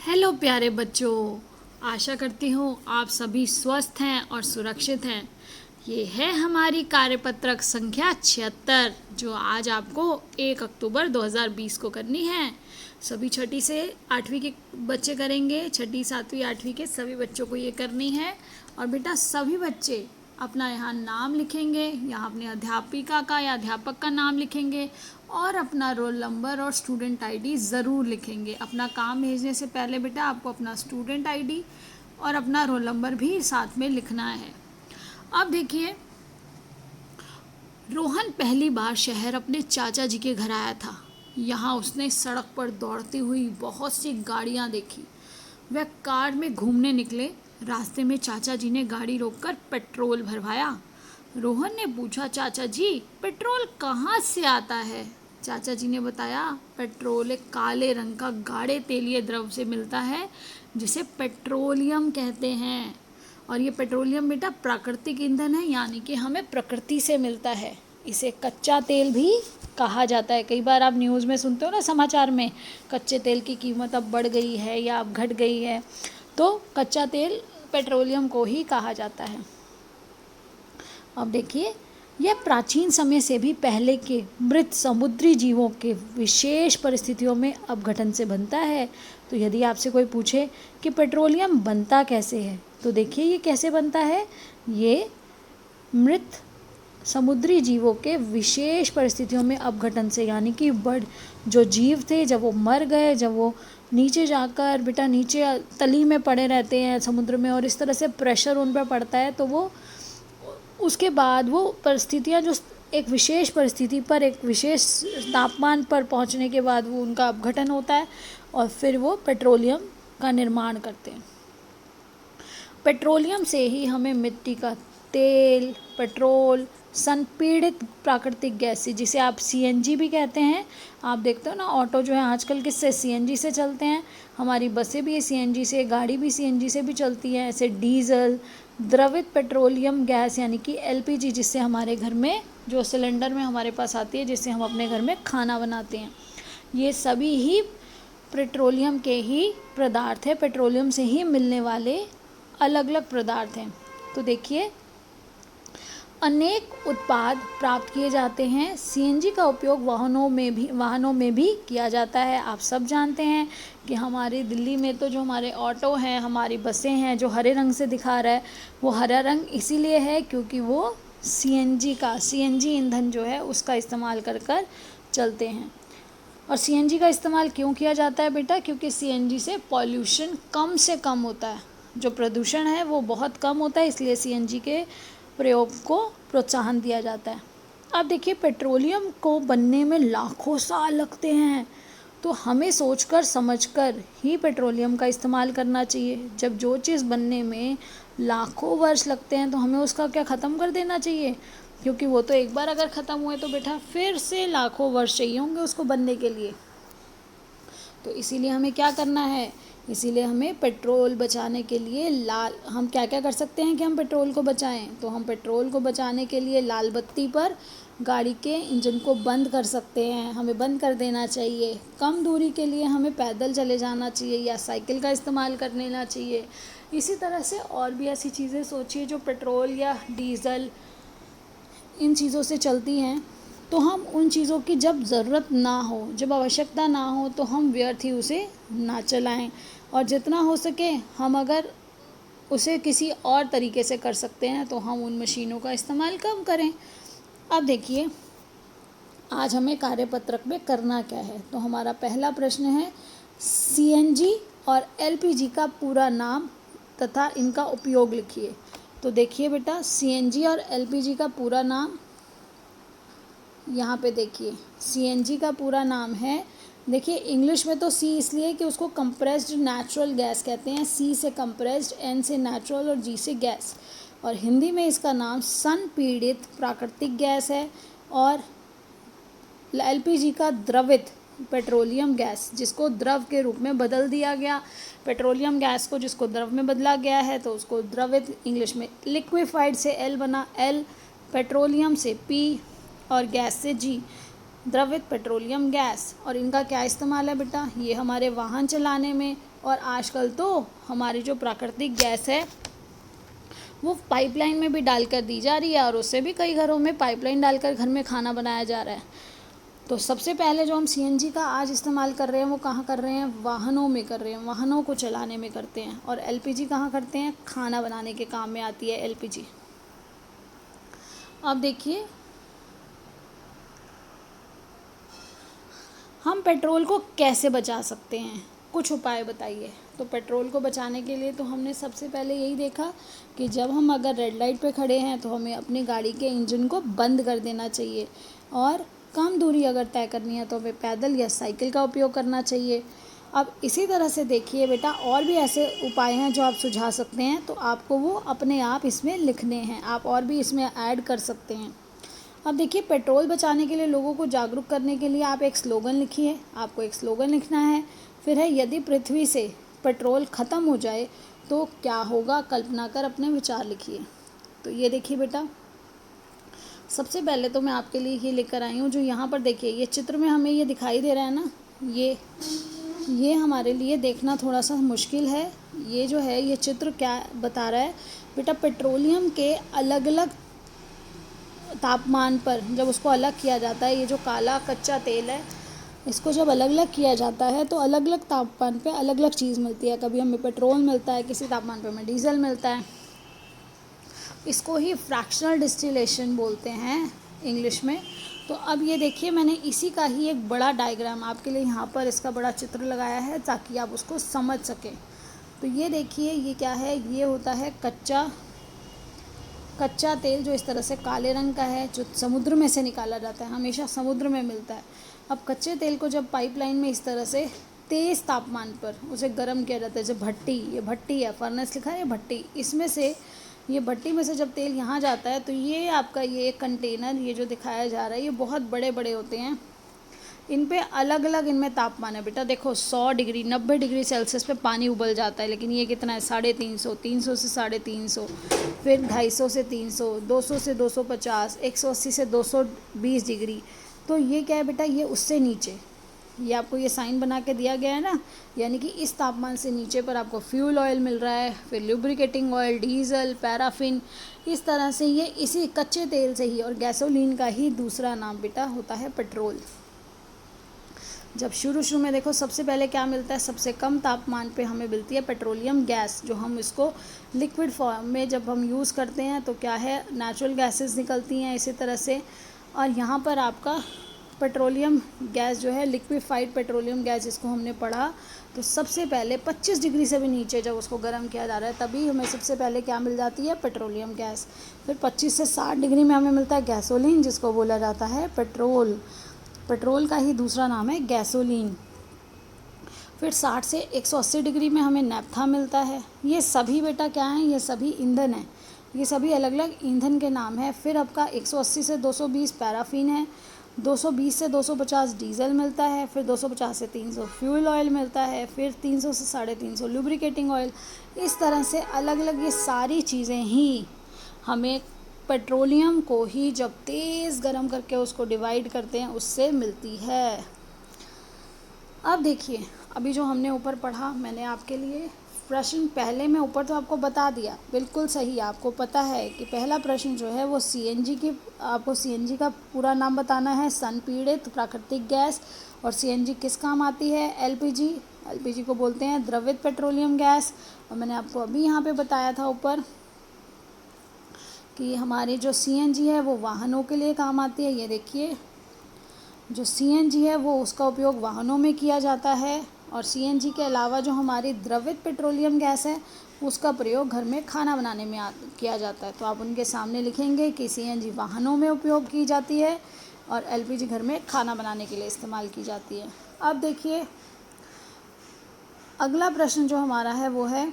Hello प्यारे बच्चों, आशा करती हूँ आप सभी स्वस्थ हैं और सुरक्षित हैं। ये है हमारी कार्यपत्रक संख्या 76 जो आज आपको 1 अक्टूबर 2020 को करनी है। सभी छठी से आठवीं के बच्चे करेंगे, छठी सातवीं आठवीं के सभी बच्चों को ये करनी है। और बेटा सभी बच्चे अपना यहाँ नाम लिखेंगे, यहाँ अपने अध्यापिका का या अध्यापक का नाम लिखेंगे और अपना रोल नंबर और स्टूडेंट आईडी ज़रूर लिखेंगे। अपना काम भेजने से पहले बेटा आपको अपना स्टूडेंट आईडी और अपना रोल नंबर भी साथ में लिखना है। अब देखिए, रोहन पहली बार शहर अपने चाचा जी के घर आया था। यहाँ उसने सड़क पर दौड़ती हुई बहुत सी गाड़ियाँ देखी। वह कार में घूमने निकले। रास्ते में चाचा जी ने गाड़ी रोककर पेट्रोल भरवाया। रोहन ने पूछा, चाचा जी पेट्रोल कहाँ से आता है? चाचा जी ने बताया, पेट्रोल एक काले रंग का गाढ़े तेलीय द्रव से मिलता है जिसे पेट्रोलियम कहते हैं। और ये पेट्रोलियम बेटा प्राकृतिक ईंधन है, यानी कि हमें प्रकृति से मिलता है। इसे कच्चा तेल भी कहा जाता है। कई बार आप न्यूज़ में सुनते हो ना, समाचार में, कच्चे तेल की कीमत अब बढ़ गई है या अब घट गई है, तो कच्चा तेल पेट्रोलियम को ही कहा जाता है। अब देखिए, यह प्राचीन समय से भी पहले के मृत समुद्री जीवों के विशेष परिस्थितियों में अपघटन से बनता है। तो यदि आपसे कोई पूछे कि पेट्रोलियम बनता कैसे है, तो देखिए ये कैसे बनता है। ये मृत समुद्री जीवों के विशेष परिस्थितियों में अपघटन से, यानी कि जो जीव थे जब वो मर गए, जब वो नीचे जाकर बेटा नीचे तली में पड़े रहते हैं समुद्र में और इस तरह से प्रेशर उन पर पड़ता है, तो वो उसके बाद वो परिस्थितियाँ जो एक विशेष परिस्थिति पर, एक विशेष तापमान पर पहुंचने के बाद वो उनका अपघटन होता है और फिर वो पेट्रोलियम का निर्माण करते हैं। पेट्रोलियम से ही हमें मिट्टी का तेल, पेट्रोल, संपीड़ित प्राकृतिक गैस जिसे आप सीएनजी भी कहते हैं। आप देखते हो ना, ऑटो जो है आजकल किससे, सीएनजी से चलते हैं। हमारी बसें भी सीएनजी से, गाड़ी भी सीएनजी से भी चलती है। ऐसे डीजल, द्रवित पेट्रोलियम गैस यानी कि एलपीजी, जिससे हमारे घर में जो सिलेंडर में हमारे पास आती है, जिससे हम अपने घर में खाना बनाते हैं, ये सभी ही पेट्रोलियम के ही पदार्थ है। पेट्रोलियम से ही मिलने वाले अलग अलग पदार्थ हैं। तो देखिए, अनेक उत्पाद प्राप्त किए जाते हैं। सीएनजी का उपयोग वाहनों में भी किया जाता है। आप सब जानते हैं कि हमारी दिल्ली में तो जो हमारे ऑटो हैं, हमारी बसें हैं, जो हरे रंग से दिखा रहा है, वो हरा रंग इसीलिए है क्योंकि वो सीएनजी ईंधन जो है उसका इस्तेमाल कर चलते हैं। और सीएनजी का इस्तेमाल क्यों किया जाता है बेटा? क्योंकि सीएनजी से पॉल्यूशन कम से कम होता है, जो प्रदूषण है वो बहुत कम होता है, इसलिए सीएनजी के प्रयोग को प्रोत्साहन दिया जाता है। अब देखिए, पेट्रोलियम को बनने में लाखों साल लगते हैं, तो हमें सोचकर समझकर ही पेट्रोलियम का इस्तेमाल करना चाहिए। जब जो चीज़ बनने में लाखों वर्ष लगते हैं तो हमें उसका क्या ख़त्म कर देना चाहिए, क्योंकि वो तो एक बार अगर ख़त्म हुए तो बेटा फिर से लाखों वर्ष चाहिए होंगे उसको बनने के लिए। तो इसीलिए हमें क्या करना है, इसीलिए हमें पेट्रोल बचाने के लिए हम क्या क्या कर सकते हैं कि हम पेट्रोल को बचाएं। तो हम पेट्रोल को बचाने के लिए लाल बत्ती पर गाड़ी के इंजन को बंद कर सकते हैं, हमें बंद कर देना चाहिए। कम दूरी के लिए हमें पैदल चले जाना चाहिए या साइकिल का इस्तेमाल कर लेना चाहिए। इसी तरह से और भी ऐसी चीज़ें सोचिए जो पेट्रोल या डीज़ल इन चीज़ों से चलती हैं, तो हम उन चीज़ों की जब ज़रूरत ना हो, जब आवश्यकता ना हो, तो हम व्यर्थ ही उसे ना चलाएं। और जितना हो सके हम अगर उसे किसी और तरीके से कर सकते हैं तो हम उन मशीनों का इस्तेमाल कम करें। अब देखिए, आज हमें कार्यपत्रक में करना क्या है। तो हमारा पहला प्रश्न है, सीएनजी और एलपीजी का पूरा नाम तथा इनका उपयोग लिखिए। तो देखिए बेटा, सीएनजी और एलपीजी का पूरा नाम यहाँ पे देखिए, सीएनजी का पूरा नाम है, देखिए इंग्लिश में तो सी इसलिए कि उसको कंप्रेस्ड नेचुरल गैस कहते हैं, सी से कंप्रेस्ड, एन से नेचुरल और जी से गैस। और हिंदी में इसका नाम संपीड़ित प्राकृतिक गैस है। और एलपीजी का द्रवित पेट्रोलियम गैस, जिसको द्रव के रूप में बदल दिया गया, पेट्रोलियम गैस को जिसको द्रव में बदला गया है तो उसको द्रवित, इंग्लिश में लिक्विफाइड से एल बना एल, पेट्रोलियम से पी और गैस से जी, द्रवित पेट्रोलियम गैस। और इनका क्या इस्तेमाल है बेटा? ये हमारे वाहन चलाने में, और आजकल तो हमारी जो प्राकृतिक गैस है वो पाइपलाइन में भी डालकर दी जा रही है, और उससे भी कई घरों में पाइपलाइन डालकर घर में खाना बनाया जा रहा है। तो सबसे पहले जो हम सीएनजी का आज इस्तेमाल कर रहे हैं वो कहाँ कर रहे हैं? वाहनों में कर रहे हैं, वाहनों को चलाने में करते हैं। और एलपीजी कहाँ करते हैं? खाना बनाने के काम में आती है एलपीजी। अब देखिए, हम पेट्रोल को कैसे बचा सकते हैं, कुछ उपाय बताइए। तो पेट्रोल को बचाने के लिए तो हमने सबसे पहले यही देखा कि जब हम अगर रेड लाइट पे खड़े हैं तो हमें अपनी गाड़ी के इंजन को बंद कर देना चाहिए, और कम दूरी अगर तय करनी है तो हमें पैदल या साइकिल का उपयोग करना चाहिए। अब इसी तरह से देखिए बेटा, और भी ऐसे उपाय हैं जो आप सुझा सकते हैं, तो आपको वो अपने आप इसमें लिखने हैं, आप और भी इसमें ऐड कर सकते हैं। अब देखिए, पेट्रोल बचाने के लिए लोगों को जागरूक करने के लिए आप एक स्लोगन लिखिए। आपको एक स्लोगन लिखना है। फिर है, यदि पृथ्वी से पेट्रोल ख़त्म हो जाए तो क्या होगा, कल्पना कर अपने विचार लिखिए। तो ये देखिए बेटा, सबसे पहले तो मैं आपके लिए ये लेकर आई हूँ, जो यहाँ पर देखिए ये चित्र में हमें ये दिखाई दे रहा है ना, ये हमारे लिए देखना थोड़ा सा मुश्किल है। ये जो है ये चित्र क्या बता रहा है बेटा, पेट्रोलियम के अलग अलग तापमान पर जब उसको अलग किया जाता है, ये जो काला कच्चा तेल है इसको जब अलग अलग किया जाता है तो अलग अलग तापमान पे अलग अलग चीज़ मिलती है। कभी हमें पेट्रोल मिलता है, किसी तापमान पे हमें डीजल मिलता है। इसको ही फ्रैक्शनल डिस्टिलेशन बोलते हैं इंग्लिश में। तो अब ये देखिए, मैंने इसी का ही एक बड़ा डायग्राम आपके लिए यहाँ पर इसका बड़ा चित्र लगाया है ताकि आप उसको समझ सकें। तो ये देखिए, ये क्या है? ये होता है कच्चा तेल, जो इस तरह से काले रंग का है, जो समुद्र में से निकाला जाता है, हमेशा समुद्र में मिलता है। अब कच्चे तेल को जब पाइपलाइन में इस तरह से तेज़ तापमान पर उसे गर्म किया जाता है, जब भट्टी, ये भट्टी है, फर्नेस लिखा है, ये भट्टी, इसमें से ये भट्टी में से जब तेल यहाँ जाता है तो ये आपका ये कंटेनर, ये जो दिखाया जा रहा है, ये बहुत बड़े बड़े होते हैं। इन पे अलग अलग इनमें तापमान है बेटा। देखो 100 डिग्री 90 डिग्री सेल्सियस पे पानी उबल जाता है, लेकिन ये कितना है? 350, 300 से 350, फिर 250 से 300, 200 से 250, 180 से 220 डिग्री। तो ये क्या है बेटा? ये उससे नीचे, ये आपको ये साइन बना के दिया गया है ना, यानी कि इस तापमान से नीचे पर आपको फ्यूल ऑयल मिल रहा है, फिर लुब्रिकेटिंग ऑयल, डीजल, पैराफिन, इस तरह से ये इसी कच्चे तेल से ही, और गैसोलीन का ही दूसरा नाम बेटा होता है पेट्रोल। जब शुरू में देखो, सबसे पहले क्या मिलता है? सबसे कम तापमान पे हमें मिलती है पेट्रोलियम गैस, जो हम इसको लिक्विड फॉर्म में जब हम यूज़ करते हैं तो क्या है? नेचुरल गैसेस निकलती हैं इसी तरह से। और यहाँ पर आपका पेट्रोलियम गैस जो है, लिक्विफाइड पेट्रोलियम गैस, जिसको हमने पढ़ा, तो सबसे पहले 25 डिग्री से भी नीचे जब उसको गर्म किया जा रहा है तभी हमें सबसे पहले क्या मिल जाती है? Petroleum gas. फिर 25 से 60 डिग्री में हमें मिलता है गैसोलीन, जिसको बोला जाता है पेट्रोल। पेट्रोल का ही दूसरा नाम है गैसोलीन। फिर 60 से 180 डिग्री में हमें नैप्था मिलता है। ये सभी बेटा क्या हैं? ये सभी ईंधन हैं, ये सभी अलग अलग ईंधन के नाम हैं। फिर आपका 180 से 220 पैराफिन है, 220 से 250 डीजल मिलता है, फिर 250 से 300 फ्यूल ऑयल मिलता है, फिर 300 से 350 लुब्रिकेटिंग ऑयल। इस तरह से अलग अलग ये सारी चीज़ें ही हमें पेट्रोलियम को ही जब तेज़ गर्म करके उसको डिवाइड करते हैं उससे मिलती है। अब देखिए, अभी जो हमने ऊपर पढ़ा, मैंने आपके लिए प्रश्न पहले में ऊपर तो आपको बता दिया, बिल्कुल सही। आपको पता है कि पहला प्रश्न जो है वो सीएनजी की, आपको सीएनजी का पूरा नाम बताना है, संपीड़ित प्राकृतिक गैस। और सीएनजी किस काम आती है? एलपीजी। एलपीजी को बोलते हैं द्रवित पेट्रोलियम गैस। और मैंने आपको अभी यहाँ पे बताया था ऊपर कि हमारी जो सीएनजी है वो वाहनों के लिए काम आती है। ये देखिए, जो सीएनजी है वो उसका उपयोग वाहनों में किया जाता है। और सीएनजी के अलावा जो हमारी द्रवित पेट्रोलियम गैस है उसका प्रयोग घर में खाना बनाने में किया जाता है। तो आप उनके सामने लिखेंगे कि सीएनजी वाहनों में उपयोग की जाती है और एलपीजी घर में खाना बनाने के लिए इस्तेमाल की जाती है। अब देखिए, अगला प्रश्न जो हमारा है वो है,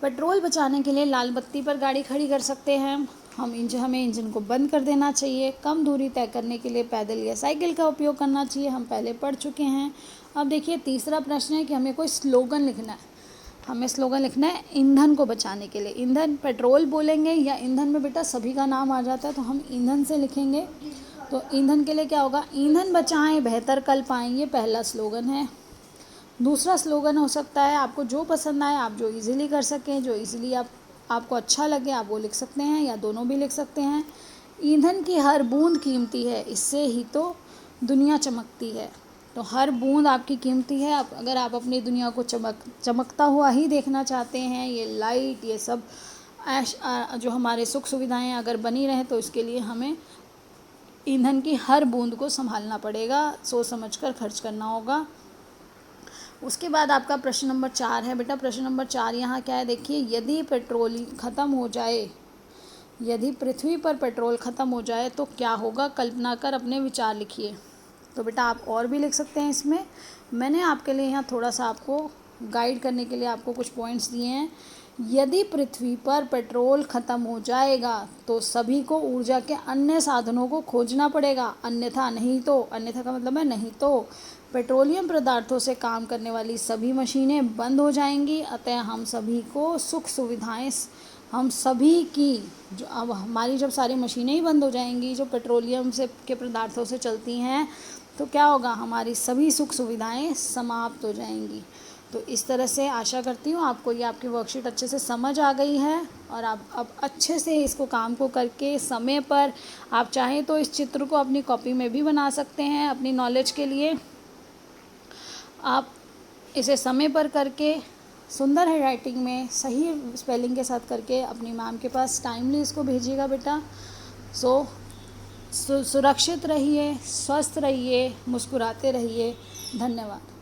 पेट्रोल बचाने के लिए लाल बत्ती पर गाड़ी खड़ी कर सकते हैं हमें इंजन को बंद कर देना चाहिए। कम दूरी तय करने के लिए पैदल या साइकिल का उपयोग करना चाहिए, हम पहले पढ़ चुके हैं। अब देखिए, तीसरा प्रश्न है कि हमें कोई स्लोगन लिखना है। हमें स्लोगन लिखना है ईंधन को बचाने के लिए। ईंधन, पेट्रोल बोलेंगे या ईंधन में बेटा सभी का नाम आ जाता है, तो हम ईंधन से लिखेंगे। तो ईंधन के लिए क्या होगा? ईंधन बचाएं, बेहतर कल पाएं, ये पहला स्लोगन है। दूसरा स्लोगन हो सकता है आपको जो पसंद आए, आप जो इजीली कर सकें, जो इजीली आपको अच्छा लगे आप वो लिख सकते हैं, या दोनों भी लिख सकते हैं। ईंधन की हर बूंद कीमती है, इससे ही तो दुनिया चमकती है। तो हर बूंद आपकी कीमती है। अगर आप अपनी दुनिया को चमकता हुआ ही देखना चाहते हैं, ये लाइट ये सब जो हमारे सुख सुविधाएं अगर बनी रहे, तो इसके लिए हमें ईंधन की हर बूंद को संभालना पड़ेगा, सोच समझकर खर्च करना होगा। उसके बाद आपका प्रश्न नंबर 4 है बेटा। प्रश्न नंबर 4 यहाँ क्या है देखिए, यदि पेट्रोल ख़त्म हो जाए, यदि पृथ्वी पर पेट्रोल ख़त्म हो जाए तो क्या होगा, कल्पना कर अपने विचार लिखिए। तो बेटा आप और भी लिख सकते हैं इसमें। मैंने आपके लिए यहाँ थोड़ा सा आपको गाइड करने के लिए आपको कुछ पॉइंट्स दिए हैं। यदि पृथ्वी पर पेट्रोल ख़त्म हो जाएगा तो सभी को ऊर्जा के अन्य साधनों को खोजना पड़ेगा, अन्यथा नहीं तो, अन्यथा का मतलब है नहीं तो पेट्रोलियम पदार्थों से काम करने वाली सभी मशीनें बंद हो जाएंगी। अतः हम सभी को सुख सुविधाएं, हम सभी की जो अब हमारी जब सारी मशीनें ही बंद हो जाएंगी जो पेट्रोलियम से के पदार्थों से चलती हैं, तो क्या होगा, हमारी सभी सुख सुविधाएं समाप्त हो जाएंगी। तो इस तरह से आशा करती हूँ आपको ये आपकी वर्कशीट अच्छे से समझ आ गई है, और आप अब अच्छे से इसको काम को करके समय पर, आप चाहें तो इस चित्र को अपनी कॉपी में भी बना सकते हैं अपनी नॉलेज के लिए। आप इसे समय पर करके सुंदर हैंडराइटिंग में सही स्पेलिंग के साथ करके अपनी मैम के पास टाइमली इसको भेजिएगा बेटा। सुरक्षित रहिए, स्वस्थ रहिए, मुस्कुराते रहिए। धन्यवाद।